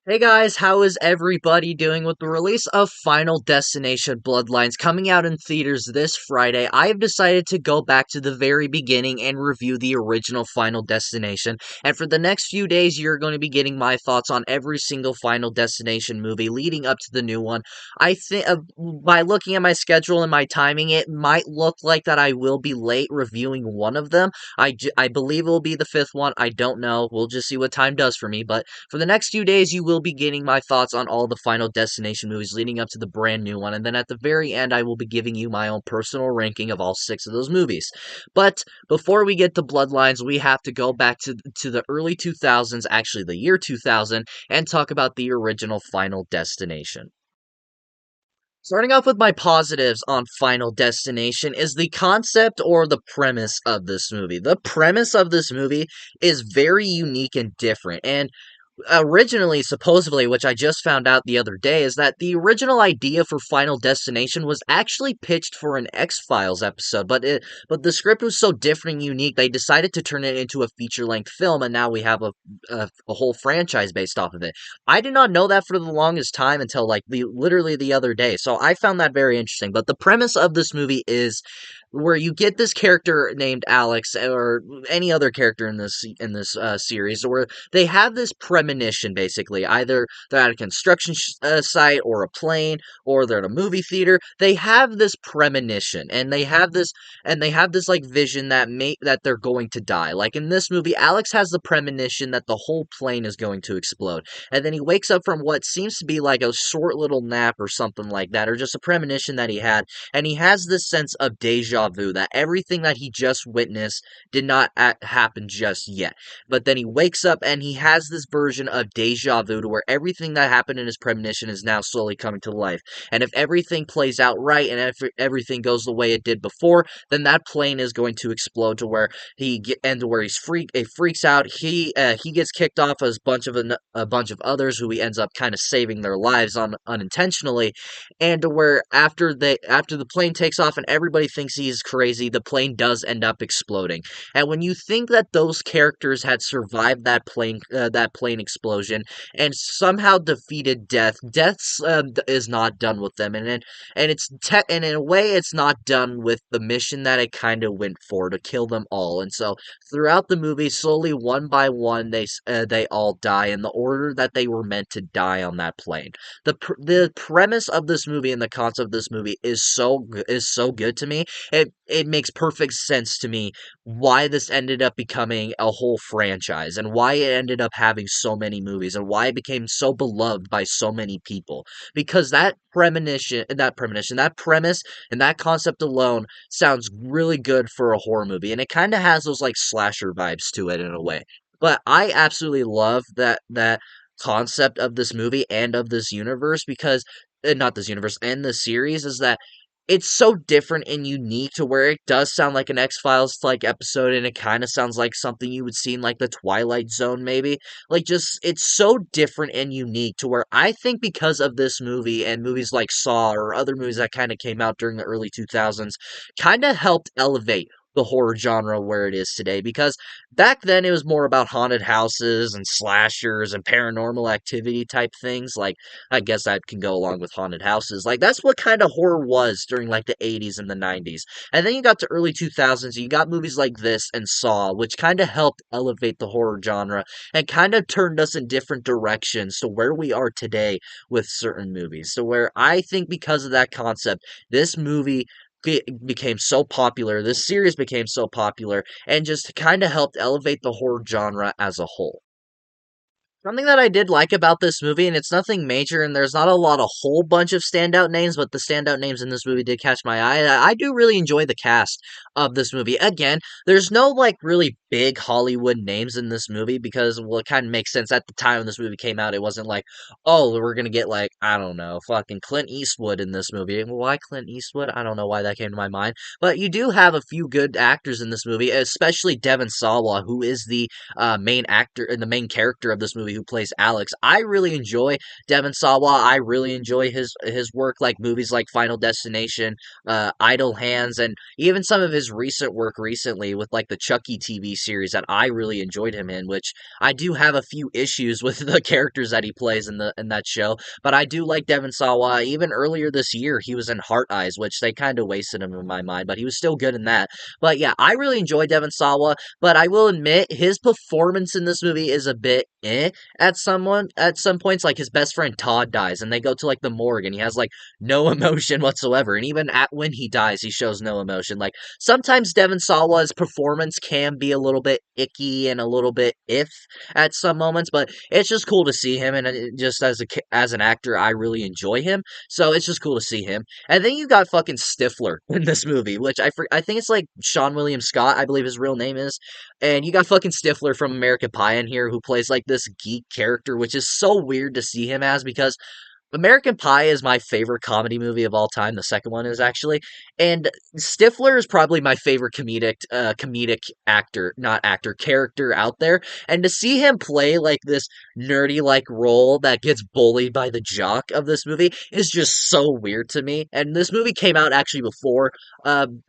Hey guys, how is everybody doing? With the release of Final Destination Bloodlines coming out in theaters this Friday, I have decided to go back to the very beginning and review the original Final Destination. And for the next few days, you're going to be getting my thoughts on every single Final Destination movie leading up to the new one. I think by looking at my schedule and my timing, it might look like that I will be late reviewing one of them. I believe it will be the fifth one. I don't know. We'll just see what time does for me, but for the next few days, you will be getting my thoughts on all the Final Destination movies leading up to the brand new one, and then at the very end, I will be giving you my own personal ranking of all six of those movies. But before we get to Bloodlines, we have to go back to the early 2000s, actually the year 2000, and talk about the original Final Destination. Starting off with my positives on Final Destination is the concept or the premise of this movie. The premise of this movie is very unique and different, and originally, supposedly, which I just found out the other day, is that the original idea for Final Destination was actually pitched for an X-Files episode, but the script was so different and unique, they decided to turn it into a feature-length film, and now we have a whole franchise based off of it. I did not know that for the longest time until like literally the other day, so I found that very interesting. But the premise of this movie is where you get this character named Alex or any other character in this series, where they have this premonition. Basically, either they're at a construction site or a plane, or they're at a movie theater. They have this premonition, and they have this like vision that they're going to die. Like in this movie, Alex has the premonition that the whole plane is going to explode, and then he wakes up from what seems to be like a short little nap or something like that, or just a premonition that he had, and he has this sense of deja vu that everything that he just witnessed did not happen just yet. But then he wakes up and he has this version of deja vu to where everything that happened in his premonition is now slowly coming to life. And if everything plays out right and if everything goes the way it did before, then that plane is going to explode to where he freaks out. He gets kicked off as a bunch of others who he ends up kind of saving their lives unintentionally, and to where after the plane takes off and everybody thinks he's crazy, the plane does end up exploding. And when you think that those characters had survived that plane explosion and somehow defeated death, is not done with them, and in a way, it's not done with the mission that it kind of went for, to kill them all. And so throughout the movie, slowly one by one, they all die in the order that they were meant to die on that plane. The premise of this movie and the concept of this movie is so good to me. It makes perfect sense to me why this ended up becoming a whole franchise, and why it ended up having so many movies, and why it became so beloved by so many people. Because that premise and that concept alone sounds really good for a horror movie, and it kind of has those like slasher vibes to it in a way. But I absolutely love that concept of this movie and of this universe, because not this universe and this series, is that it's so different and unique to where it does sound like an X-Files like episode, and it kind of sounds like something you would see in like the Twilight Zone maybe. Like, just it's so different and unique to where I think because of this movie and movies like Saw or other movies that kind of came out during the early 2000s kind of helped elevate the horror genre where it is today. Because back then it was more about haunted houses and slashers and paranormal activity type things. Like, I guess that can go along with haunted houses. Like, that's what kind of horror was during like the 80s and the 90s. And then you got to early 2000s, you got movies like this and Saw, which kind of helped elevate the horror genre and kind of turned us in different directions to where we are today with certain movies. So where I think because of that concept, this movie became so popular, this series became so popular, and just kind of helped elevate the horror genre as a whole. Something that I did like about this movie, and it's nothing major, and there's not a whole bunch of standout names, but the standout names in this movie did catch my eye. I do really enjoy the cast of this movie. Again, there's no like really big Hollywood names in this movie because, well, it kind of makes sense. At the time when this movie came out, it wasn't like, oh, we're gonna get like, I don't know, fucking Clint Eastwood in this movie. Well, why Clint Eastwood? I don't know why that came to my mind, but you do have a few good actors in this movie, especially Devon Sawa, who is the main actor and the main character of this movie, who plays Alex. I really enjoy Devon Sawa. I really enjoy his work, like movies like Final Destination, Idle Hands, and even some of his recent work recently with like the Chucky TV series that I really enjoyed him in, which I do have a few issues with the characters that he plays in that show, but I do like Devon Sawa. Even earlier this year, he was in Heart Eyes, which they kind of wasted him in my mind, but he was still good in that. But yeah, I really enjoy Devon Sawa, but I will admit his performance in this movie is a bit at some points. Like his best friend Todd dies, and they go to like the morgue, and he has like no emotion whatsoever. And even at when he dies, he shows no emotion. Like sometimes Devon Sawa's performance can be a little bit icky and a little bit if at some moments, but it's just cool to see him. And just as an actor, I really enjoy him. So it's just cool to see him. And then you got fucking Stifler in this movie, which I think it's like Sean William Scott, I believe his real name is. And you got fucking Stifler from American Pie in here who plays like this geek character, which is so weird to see him as because American Pie is my favorite comedy movie of all time. The second one is actually, and Stifler is probably my favorite comedic actor, not actor, character out there. And to see him play like this nerdy like role that gets bullied by the jock of this movie is just so weird to me. And this movie came out actually before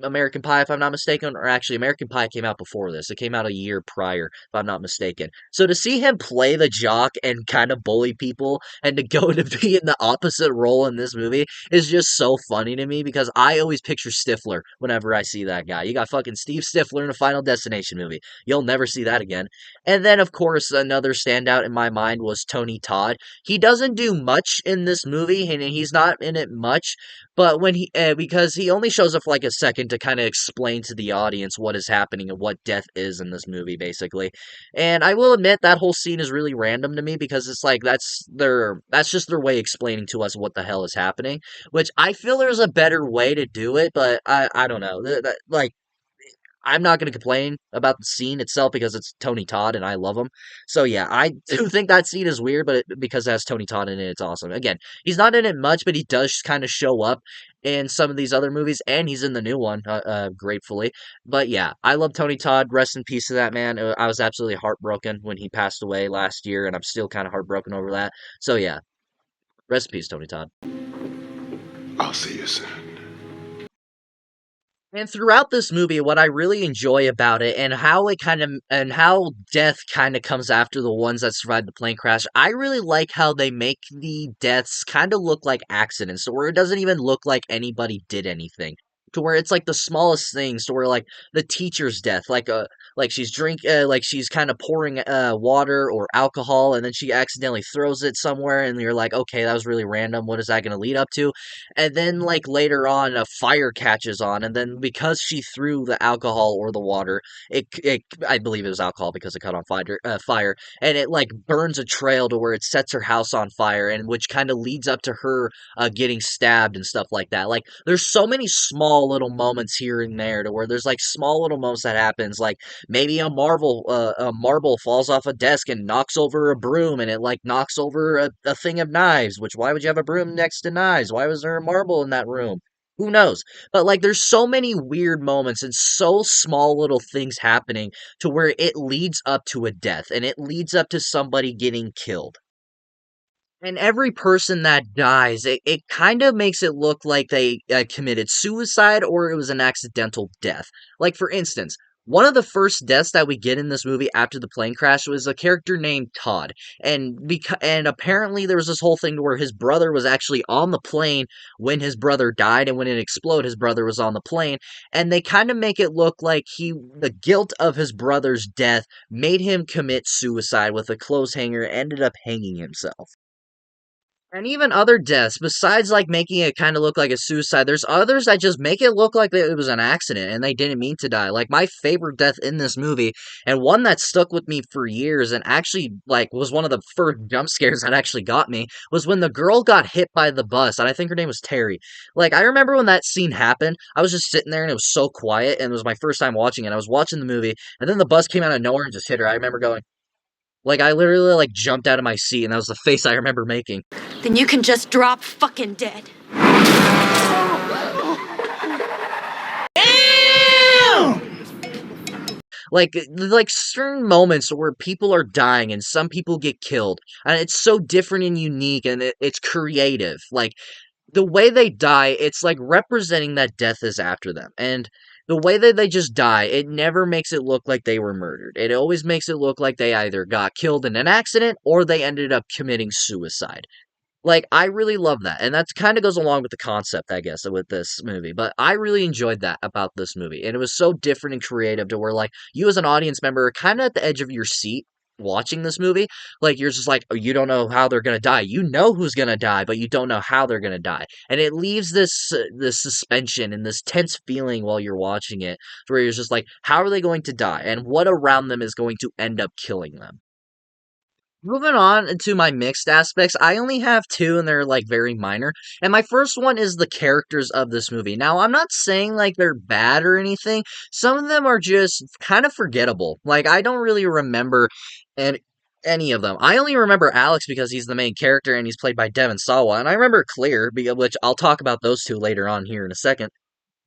American Pie, if I'm not mistaken, or actually American Pie came out before this. It came out a year prior, if I'm not mistaken. So to see him play the jock and kind of bully people and to go to be in the opposite role in this movie is just so funny to me because I always picture Stifler whenever I see that guy. You got fucking Steve Stifler in a Final Destination movie. You'll never see that again. And then, of course, another standout in my mind was Tony Todd. He doesn't do much in this movie, and he's not in it much, but when because he only shows up for like a second to kind of explain to the audience what is happening and what death is in this movie, basically. And I will admit that whole scene is really random to me because it's like that's just their way explaining to us what the hell is happening, which I feel there's a better way to do it, but I don't know. Like I'm not going to complain about the scene itself because it's Tony Todd and I love him. So yeah, I do think that scene is weird, but because it has Tony Todd in it, it's awesome. Again, he's not in it much, but he does kind of show up in some of these other movies, and he's in the new one, gratefully. But yeah, I love Tony Todd. Rest in peace to that man. I was absolutely heartbroken when he passed away last year, and I'm still kind of heartbroken over that. So yeah, rest in peace, Tony Todd. I'll see you soon. And throughout this movie, what I really enjoy about it and how death kind of comes after the ones that survived the plane crash, I really like how they make the deaths kind of look like accidents, to where it doesn't even look like anybody did anything. To where it's like the smallest things, to where like the teacher's death, like she's kind of pouring water or alcohol, and then she accidentally throws it somewhere, and you're like, okay, that was really random. What is that going to lead up to? And then like later on a fire catches on, and then because she threw the alcohol or the water, it I believe it was alcohol because it caught on fire, and it like burns a trail to where it sets her house on fire, and which kind of leads up to her getting stabbed and stuff like that. Like there's so many small little moments here and there to where there's like small little moments that happens, like maybe a marble falls off a desk and knocks over a broom, and it like knocks over a thing of knives, which why would you have a broom next to knives? Why was there a marble in that room? Who knows? But like there's so many weird moments and so small little things happening to where it leads up to a death and it leads up to somebody getting killed. And every person that dies, it kind of makes it look like they committed suicide or it was an accidental death. Like, for instance, one of the first deaths that we get in this movie after the plane crash was a character named Todd. And apparently there was this whole thing where his brother was actually on the plane when his brother died, and when it exploded, his brother was on the plane. And they kind of make it look like the guilt of his brother's death made him commit suicide with a clothes hanger, ended up hanging himself. And even other deaths, besides like making it kind of look like a suicide, there's others that just make it look like it was an accident and they didn't mean to die. Like my favorite death in this movie, and one that stuck with me for years and actually like was one of the first jump scares that actually got me, was when the girl got hit by the bus, and I think her name was Terry. Like I remember when that scene happened, I was just sitting there and it was so quiet, and it was my first time watching it. I was watching the movie, and then the bus came out of nowhere and just hit her. I remember going, like I literally like jumped out of my seat, and that was the face I remember making. Then you can just drop fucking dead. Like certain moments where people are dying and some people get killed, and it's so different and unique, and it's creative. Like the way they die, it's like representing that death is after them. And the way that they just die, it never makes it look like they were murdered. It always makes it look like they either got killed in an accident or they ended up committing suicide. Like, I really love that, and that kinda goes along with the concept, I guess, with this movie, but I really enjoyed that about this movie, and it was so different and creative to where, like, you as an audience member are kinda at the edge of your seat watching this movie, like, you're just like, "Oh, you don't know how they're gonna die." You know who's gonna die, but you don't know how they're gonna die, and it leaves this suspension and this tense feeling while you're watching it, where you're just like, "How are they going to die, and what around them is going to end up killing them?" Moving on to my mixed aspects, I only have two and they're like very minor. And my first one is the characters of this movie. Now, I'm not saying like they're bad or anything. Some of them are just kind of forgettable. Like, I don't really remember any, any of them. I only remember Alex because he's the main character and he's played by Devon Sawa. And I remember Clear, which I'll talk about those two later on here in a second.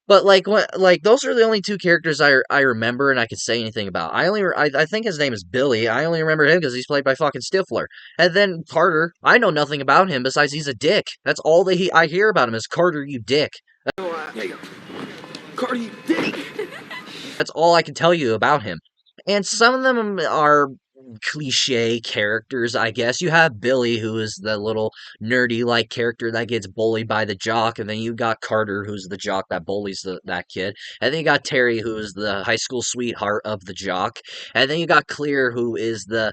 But like what like those are the only two characters I remember and I could say anything about. I think his name is Billy. I only remember him because he's played by fucking Stifler. And then Carter, I know nothing about him besides he's a dick. That's all that I hear about him is Carter, you dick. Hey, Cardi, dick. That's all I can tell you about him. And some of them are cliche characters, I guess. You have Billy, who is the little nerdy like character that gets bullied by the jock, and then you got Carter, who's the jock that bullies that kid, and then you got Terry, who is the high school sweetheart of the jock, and then you got Clear, who is the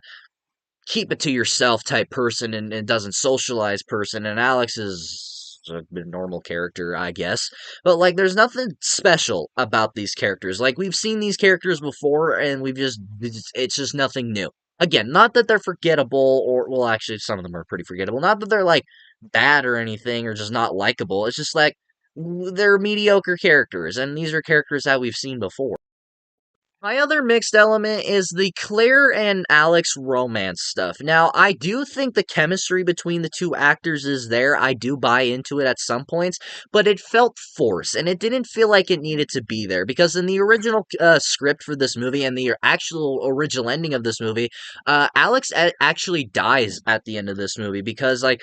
keep it to yourself type person and doesn't socialize person, and Alex is a normal character, I guess. But like, there's nothing special about these characters. Like, we've seen these characters before, and it's just nothing new. Again, not that they're forgettable, or well, actually, some of them are pretty forgettable. Not that they're like bad or anything, or just not likable. It's just like they're mediocre characters, and these are characters that we've seen before. My other mixed element is the Claire and Alex romance stuff. Now, I do think the chemistry between the two actors is there. I do buy into it at some points, but it felt forced, and it didn't feel like it needed to be there. Because in the original script for this movie and the actual original ending of this movie, Alex actually dies at the end of this movie because, like,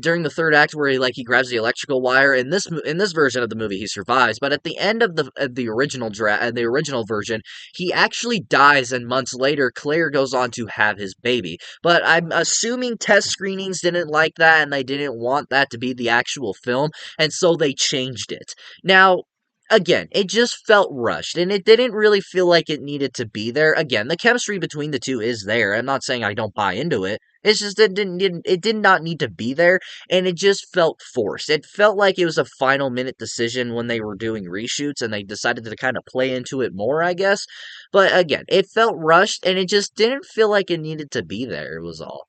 during the third act where he grabs the electrical wire in this version of the movie he survives, but at the end of the original the original version he actually dies, and months later, Claire goes on to have his baby. But I'm assuming test screenings didn't like that, and they didn't want that to be the actual film, and so they changed it. Now, again, it just felt rushed, and it didn't really feel like it needed to be there. Again, the chemistry between the two is there. I'm not saying I don't buy into it. It's just it did not need to be there, and it just felt forced. It felt like it was a final minute decision when they were doing reshoots, and they decided to kind of play into it more, I guess. But again, it felt rushed, and it just didn't feel like it needed to be there. It was all.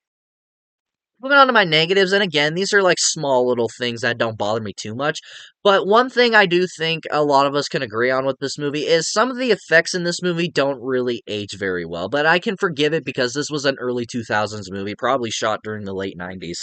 Moving on to my negatives, and again, these are like small little things that don't bother me too much. But one thing I do think a lot of us can agree on with this movie is some of the effects in this movie don't really age very well. But I can forgive it because this was an early 2000s movie, probably shot during the late 90s.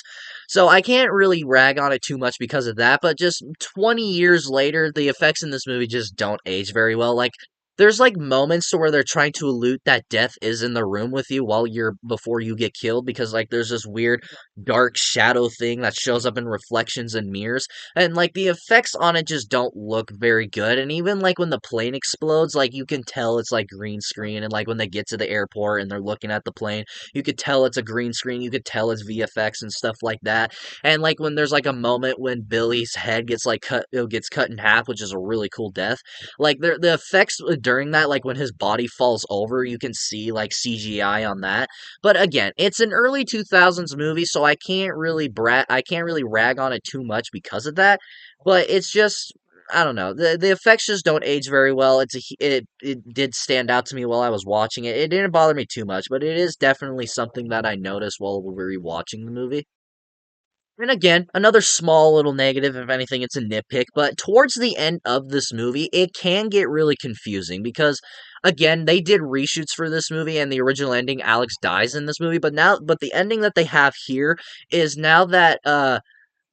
So I can't really rag on it too much because of that. But just 20 years later, the effects in this movie just don't age very well. Like, there's like moments to where they're trying to allude that death is in the room with you while you're before you get killed because like there's this weird dark shadow thing that shows up in reflections and mirrors, and like the effects on it just don't look very good. And even like when the plane explodes, like you can tell it's like green screen, and like when they get to the airport and they're looking at the plane, you could tell it's a green screen, you could tell it's VFX and stuff like that. And like when there's like a moment when Billy's head gets like gets cut in half, which is a really cool death, like the effects during that, like when his body falls over, you can see like CGI on that. But again, it's an early 2000s movie, so I can't really rag on it too much because of that. But it's just I don't know. The effects just don't age very well. It did stand out to me while I was watching it. It didn't bother me too much, but it is definitely something that I noticed while we were rewatching the movie. And again, another small little negative, if anything, it's a nitpick, but towards the end of this movie, it can get really confusing because, again, they did reshoots for this movie and the original ending, Alex dies in this movie, but the ending that they have here is now that,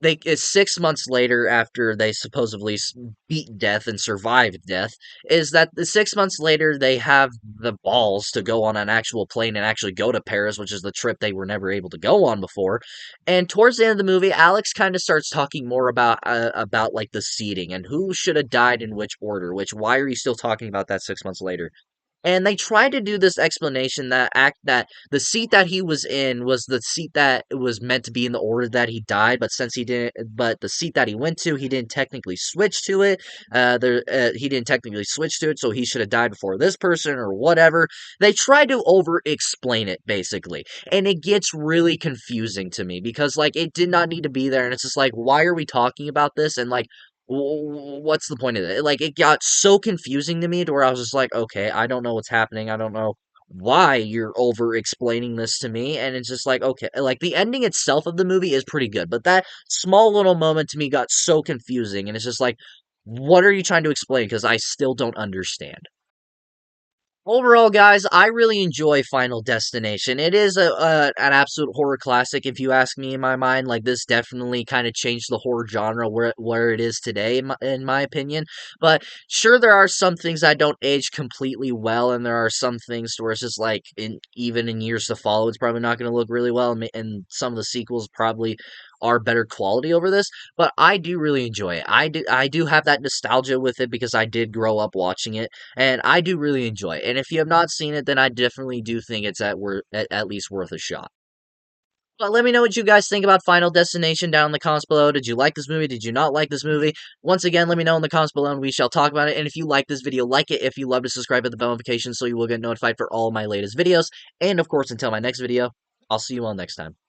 it's 6 months later after they supposedly beat death and survived death, is that the 6 months later they have the balls to go on an actual plane and actually go to Paris, which is the trip they were never able to go on before. And towards the end of the movie, Alex kind of starts talking more about like the seating and who should have died in which order, which why are you still talking about that 6 months later? And they tried to do this explanation that the seat that he was in was the seat that was meant to be in the order that he died, but since he didn't, but the seat that he went to, he didn't technically switch to it. He didn't technically switch to it, so he should have died before this person or whatever. They tried to over explain it basically, and it gets really confusing to me because like it did not need to be there, and it's just like why are we talking about this and like what's the point of it? Like, it got so confusing to me to where I was just like, okay, I don't know what's happening. I don't know why you're over explaining this to me. And it's just like, okay, like the ending itself of the movie is pretty good, but that small little moment to me got so confusing. And it's just like, what are you trying to explain? Because I still don't understand. Overall, guys, I really enjoy Final Destination. It is an absolute horror classic, if you ask me. In my mind, like this definitely kind of changed the horror genre where it is today, in my opinion. But sure, there are some things that don't age completely well, and there are some things where it's just like even in years to follow, it's probably not going to look really well, and some of the sequels probably are better quality over this. But I do really enjoy it. I do have that nostalgia with it because I did grow up watching it and I do really enjoy it. And if you have not seen it, then I definitely do think it's at least worth a shot. But let me know what you guys think about Final Destination down in the comments below. Did you like this movie? Did you not like this movie? Once again, let me know in the comments below and we shall talk about it. And if you like this video, like it. If you love to subscribe, hit the bell notification so you will get notified for all my latest videos. And of course, until my next video, I'll see you all next time.